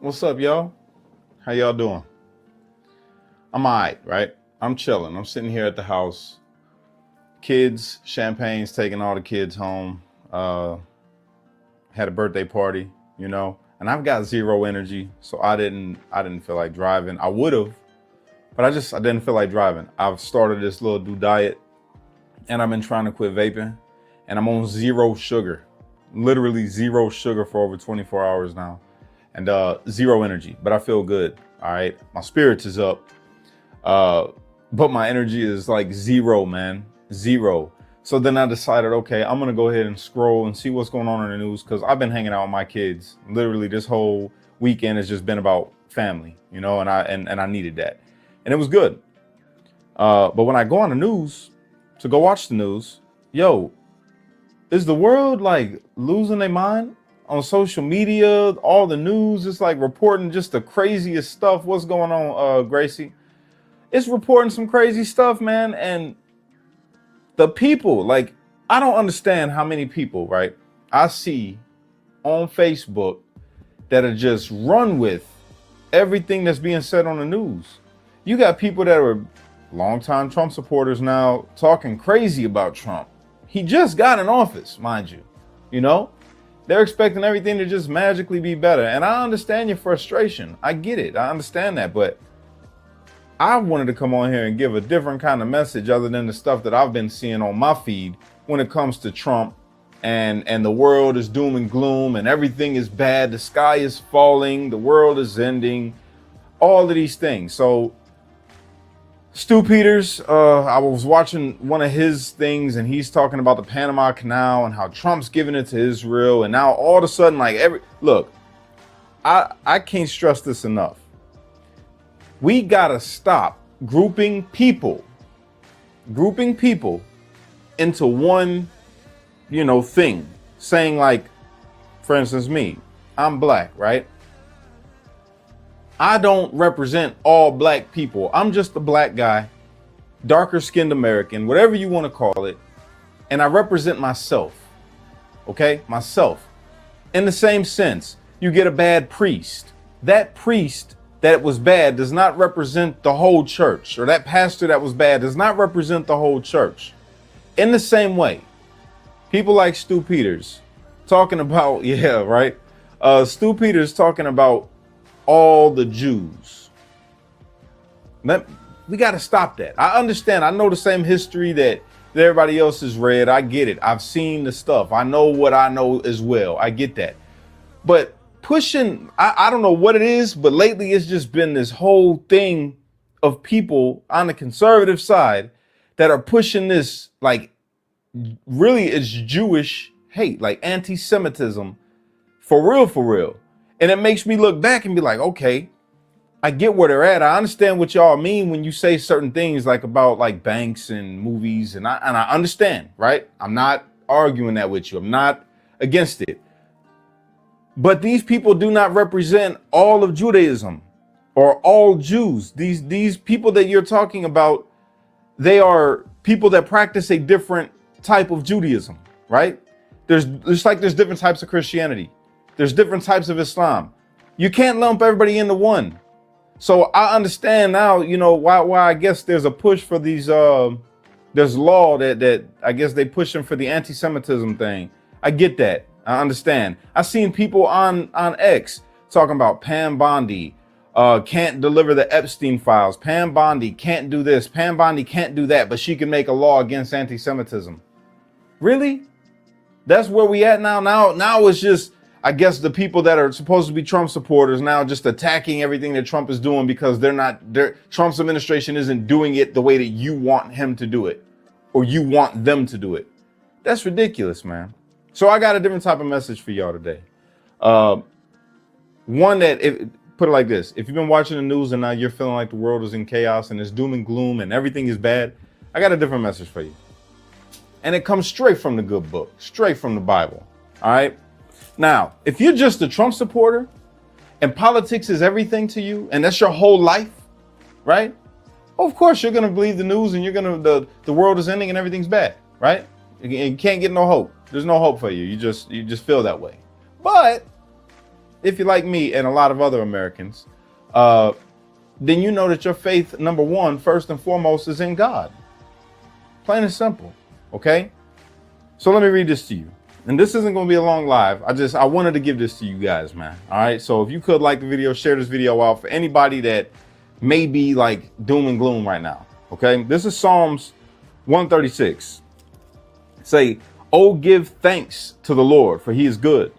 What's up, y'all? How y'all doing? I'm all right? I'm chilling. I'm sitting here at the house. Kids, champagne's taking all the kids home. Had a birthday party, and I've got zero energy, so I didn't feel like driving. I would have, but I didn't feel like driving. I've started this little new diet, and I've been trying to quit vaping, and I'm on zero sugar, literally zero sugar for over 24 hours now. And zero energy, but I feel good. All right, my spirits is up, but my energy is like zero, man, zero. So then I decided, okay, I'm gonna go ahead and scroll and see what's going on in the news, because I've been hanging out with my kids. Literally, this whole weekend has just been about family, and I needed that, and it was good. But when I go on the news to go watch the news, yo, is the world like losing their mind? On social media, all the news is like reporting just the craziest stuff. What's going on, Gracie? It's reporting some crazy stuff, man. And the people, like, I don't understand how many people, right, I see on Facebook that are just run with everything that's being said on the news. You got people that are longtime Trump supporters now talking crazy about Trump. He just got in office, mind you. They're expecting everything to just magically be better. And I understand your frustration. I get it. I understand that. But I wanted to come on here and give a different kind of message other than the stuff that I've been seeing on my feed when it comes to Trump and the world is doom and gloom and everything is bad. The sky is falling. The world is ending. All of these things. So Stu Peters, I was watching one of his things and he's talking about the Panama Canal and how Trump's giving it to Israel. And now all of a sudden, look, I can't stress this enough. We gotta stop grouping people into one, thing. Saying like, for instance, me, I'm black, right? I don't represent all black people. I'm just a black guy, darker skinned American, whatever you want to call it. And I represent myself. Okay? Myself. In the same sense, you get a bad priest. That priest that was bad does not represent the whole church, or that pastor that was bad does not represent the whole church. In the same way, people like Stu Peters talking about, Stu Peters talking about all the Jews. We got to stop that. I understand. I know the same history that everybody else has read. I get it. I've seen the stuff. I know what I know as well. I get that. But pushing, I don't know what it is, but lately it's just been this whole thing of people on the conservative side that are pushing this, like, really it's Jewish hate, like anti-Semitism, for real. And it makes me look back and be like, okay, I get where they're at. I understand what y'all mean when you say certain things like about like banks and movies. And I understand, right? I'm not arguing that with you. I'm not against it. But these people do not represent all of Judaism or all Jews. These people that you're talking about, they are people that practice a different type of Judaism, right? There's different types of Christianity. There's different types of Islam. You can't lump everybody into one. So I understand now, why I guess there's a push for these, there's law that I guess they pushing for the anti-Semitism thing. I get that. I understand. I've seen people on X talking about Pam Bondi can't deliver the Epstein files. Pam Bondi can't do this. Pam Bondi can't do that, but she can make a law against anti-Semitism. Really? That's where we at now? Now it's just, I guess, the people that are supposed to be Trump supporters now just attacking everything that Trump is doing because Trump's administration isn't doing it the way that you want him to do it or you want them to do it. That's ridiculous, man. So I got a different type of message for y'all today. One that, put it like this. If you've been watching the news and now you're feeling like the world is in chaos and it's doom and gloom and everything is bad, I got a different message for you. And it comes straight from the good book, straight from the Bible. All right. Now, if you're just a Trump supporter and politics is everything to you and that's your whole life, right? Of course, you're going to believe the news and the world is ending and everything's bad, right? You can't get no hope. There's no hope for you. You just feel that way. But if you're like me and a lot of other Americans, then you know that your faith, number one, first and foremost, is in God. Plain and simple. Okay. So let me read this to you. And this isn't going to be a long live. I wanted to give this to you guys, man. All right. So if you could like the video, share this video out for anybody that may be like doom and gloom right now. Okay. This is Psalms 136. Say, "Oh, give thanks to the Lord, for he is good,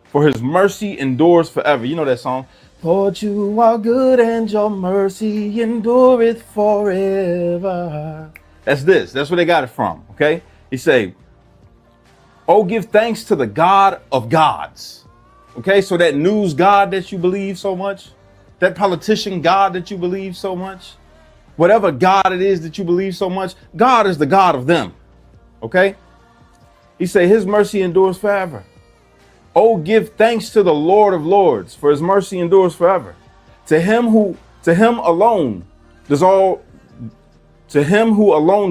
for his mercy endures forever." You know that song? Lord, you are good and your mercy endureth forever. That's where they got it from. Okay. He say, "Oh, give thanks to the God of gods." Okay. So that news God that you believe so much, that politician God that you believe so much, whatever God it is that you believe so much, God is the God of them. Okay. He say his mercy endures forever. Oh, give thanks to the Lord of Lords, for his mercy endures forever. To him who alone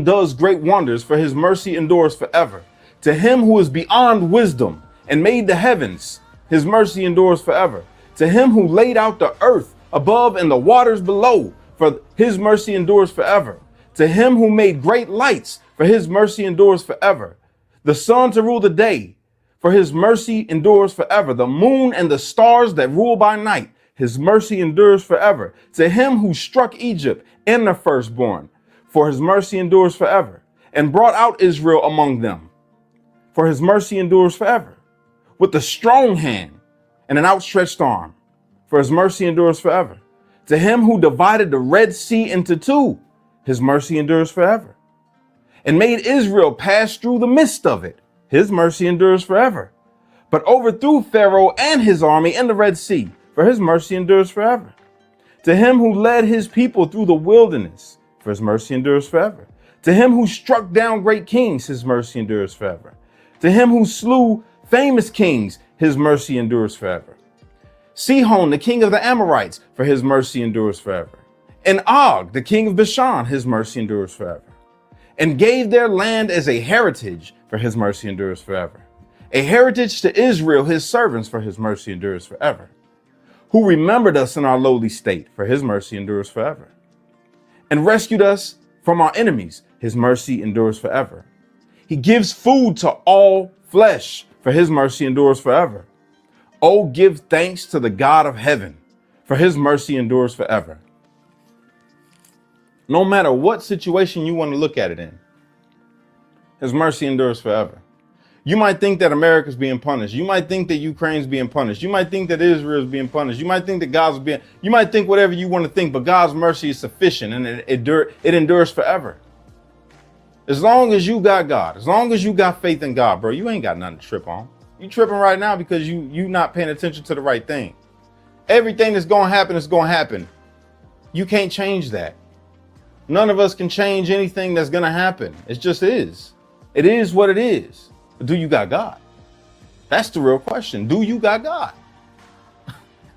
does great wonders, for his mercy endures forever. To him who is beyond wisdom and made the heavens, his mercy endures forever. To him who laid out the earth above and the waters below, for his mercy endures forever. To him who made great lights, for his mercy endures forever. The sun to rule the day, for his mercy endures forever. The moon and the stars that rule by night, his mercy endures forever. To him who struck Egypt and the firstborn, for his mercy endures forever, and brought out Israel among them, for his mercy endures forever. With a strong hand and an outstretched arm, for his mercy endures forever. To him who divided the Red Sea into two, his mercy endures forever, and made Israel pass through the midst of it, his mercy endures forever. But overthrew Pharaoh and his army in the Red Sea, for his mercy endures forever. To him who led his people through the wilderness, for his mercy endures forever. To him who struck down great kings, his mercy endures forever. To him who slew famous kings, his mercy endures forever. Sihon, the king of the Amorites, for his mercy endures forever. And Og, the king of Bashan, his mercy endures forever. And gave their land as a heritage, for his mercy endures forever. A heritage to Israel, his servants, for his mercy endures forever. Who remembered us in our lowly state, for his mercy endures forever. And rescued us from our enemies, his mercy endures forever. He gives food to all flesh, for his mercy endures forever. Oh, give thanks to the God of heaven, for his mercy endures forever. No matter what situation you want to look at it in, his mercy endures forever. You might think that America's being punished. You might think that Ukraine's being punished. You might think that Israel's being punished. You might think that God's being, you might think whatever you want to think, but God's mercy is sufficient and it endures forever. As long as you got God, as long as you got faith in God, bro, you ain't got nothing to trip on. You tripping right now because you not paying attention to the right thing. Everything that's going to happen is going to happen. You can't change that. None of us can change anything that's going to happen. It just is. It is what it is. But do you got God? That's the real question. Do you got God?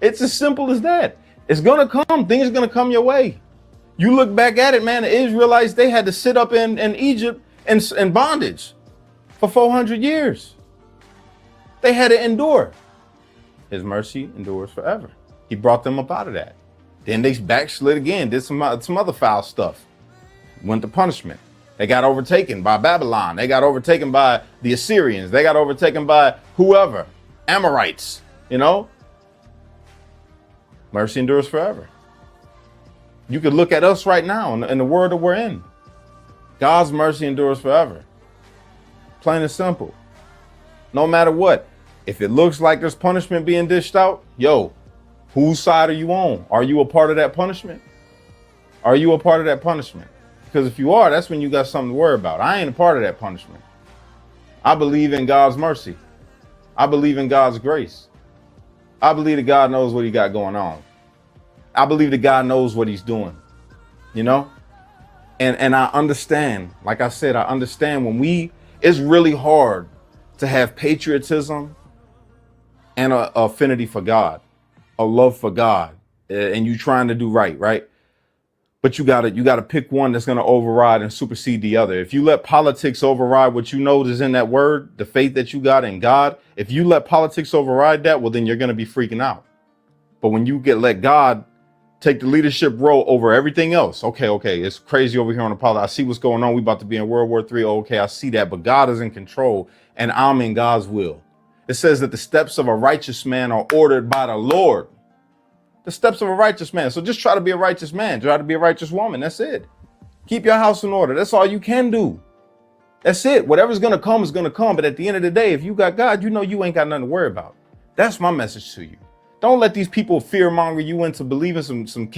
It's as simple as that. It's going to come. Things are going to come your way. You look back at it, man, the Israelites, they had to sit up in Egypt in bondage for 400 years. They had to endure. His mercy endures forever. He brought them up out of that. Then they backslid again, did some other foul stuff. Went to punishment. They got overtaken by Babylon. They got overtaken by the Assyrians. They got overtaken by whoever, Amorites, you know. Mercy endures forever. You could look at us right now in the world that we're in. God's mercy endures forever. Plain and simple. No matter what. If it looks like there's punishment being dished out, yo, whose side are you on? Are you a part of that punishment? Are you a part of that punishment? Because if you are, that's when you got something to worry about. I ain't a part of that punishment. I believe in God's mercy. I believe in God's grace. I believe that God knows what he got going on. I believe that God knows what he's doing, you know? And I understand, like I said, I understand it's really hard to have patriotism and a affinity for God, a love for God, and you trying to do right? But you gotta pick one that's gonna override and supersede the other. If you let politics override what you know is in that word, the faith that you got in God, if you let politics override that, well, then you're gonna be freaking out. But when you let God take the leadership role over everything else, okay, it's crazy over here on the politics. I see what's going on. We about to be in World War III. Okay, I see that, but God is in control and I'm in God's will. It says that the steps of a righteous man are ordered by the Lord. The steps of a righteous man. So just try to be a righteous man. Try to be a righteous woman. That's it. Keep your house in order. That's all you can do. That's it. Whatever's going to come is going to come. But at the end of the day, if you got God, you know you ain't got nothing to worry about. That's my message to you. Don't let these people fear monger you into believing some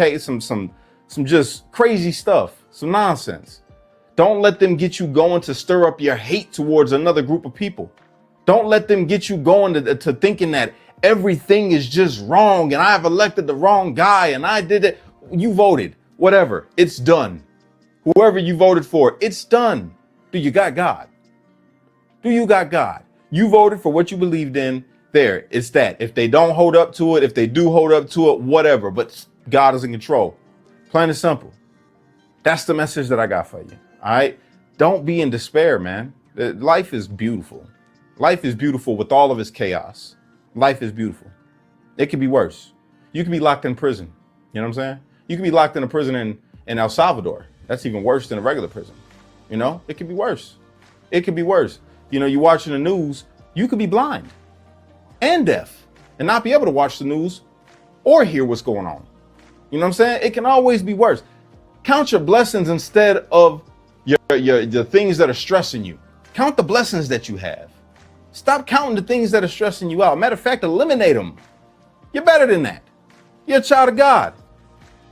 just crazy stuff, some nonsense. Don't let them get you going to stir up your hate towards another group of people. Don't let them get you going to thinking that everything is just wrong and I've elected the wrong guy and I did it. You voted, whatever. It's done. Whoever you voted for, it's done. Do you got God? Do you got God? You voted for what you believed in. There, it's that. If they don't hold up to it, if they do hold up to it, whatever. But God is in control. Plain and simple. That's the message that I got for you. All right. Don't be in despair, man. Life is beautiful. Life is beautiful with all of its chaos. Life is beautiful. It could be worse. You could be locked in prison. You know what I'm saying? You could be locked in a prison in El Salvador. That's even worse than a regular prison. You know, it could be worse. It could be worse. You know, you're watching the news. You could be blind and deaf and not be able to watch the news or hear what's going on. You know what I'm saying? It can always be worse. Count your blessings instead of your things that are stressing you. Count the blessings that you have. Stop counting the things that are stressing you out. Matter of fact, eliminate them. You're better than that. You're a child of God.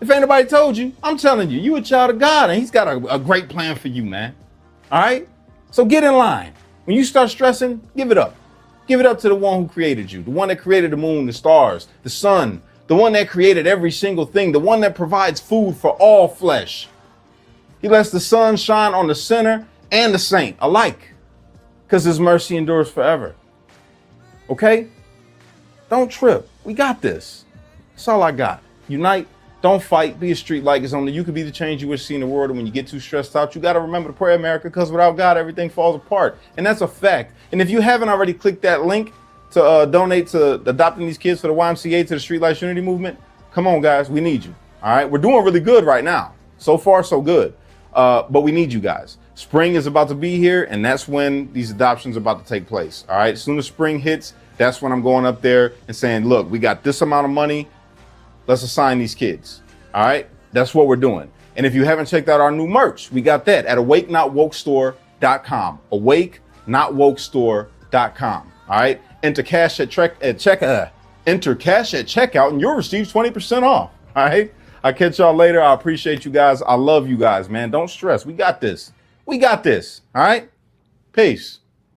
If anybody told you, I'm telling you, you're a child of God and he's got a great plan for you, man. All right? So get in line. When you start stressing, give it up. Give it up to the one who created you, the one that created the moon, the stars, the sun, the one that created every single thing, the one that provides food for all flesh. He lets the sun shine on the sinner and the saint alike because his mercy endures forever. Okay? Don't trip. We got this. That's all I got. Unite. Don't fight. Be a street light. It's only you can be the change you wish to see in the world. And when you get too stressed out, you got to remember to pray, America, because without God, everything falls apart. And that's a fact. And if you haven't already clicked that link to donate to adopting these kids for the YMCA, to the Streetlights Unity Movement, come on, guys. We need you. All right. We're doing really good right now. So far, so good. But we need you guys. Spring is about to be here. And that's when these adoptions are about to take place. All right. As soon as spring hits, that's when I'm going up there and saying, look, we got this amount of money. Let's assign these kids. All right. That's what we're doing. And if you haven't checked out our new merch, we got that at awakenotwokestore.com. Awakenotwokestore.com. All right. Enter cash at checkout and you'll receive 20% off. All right. I'll catch y'all later. I appreciate you guys. I love you guys, man. Don't stress. We got this. We got this. All right. Peace.